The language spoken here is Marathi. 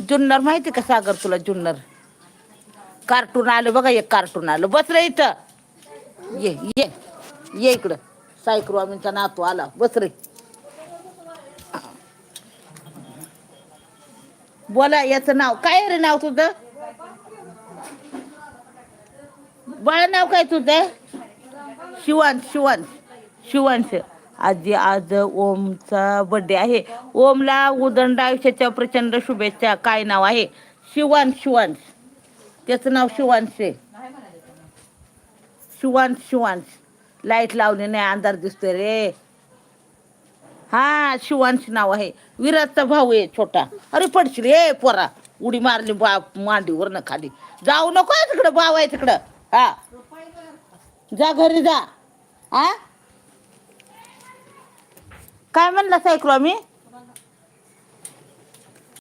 जुन्नर माहिती का सागर तुला जुन्नर? कार्टून आलं बघा, एक कार्टून आलं. बस रे इथं. ये ये ये इकडं. सायकलवामींचा नातू आला. बस रे. बोला, याचं नाव काय रे? नाव तुझं बाळा, नाव काय तुझं? शिवांश. शिवांश. शिवांश. आजी, आज ओमचा बर्थडे आहे. ओमला उदंड आयुष्याच्या प्रचंड शुभेच्छा. काय नाव आहे? शिवांश. शिवांश. त्याचं नाव शिवांश आहे. शिवांश. शिवांश. लाईट लावली नाही, अंधार दिसतोय रे. हा, शिवांश नाव आहे. विराजचा भाऊ आहे छोटा. अरे पडशील रे पोरा. उडी मारली मांडीवर न खाली. जाऊ नको तिकडं, बाव आहे तिकडं. हा, जा घरी जा. हा, काय म्हणला सायकलो मी?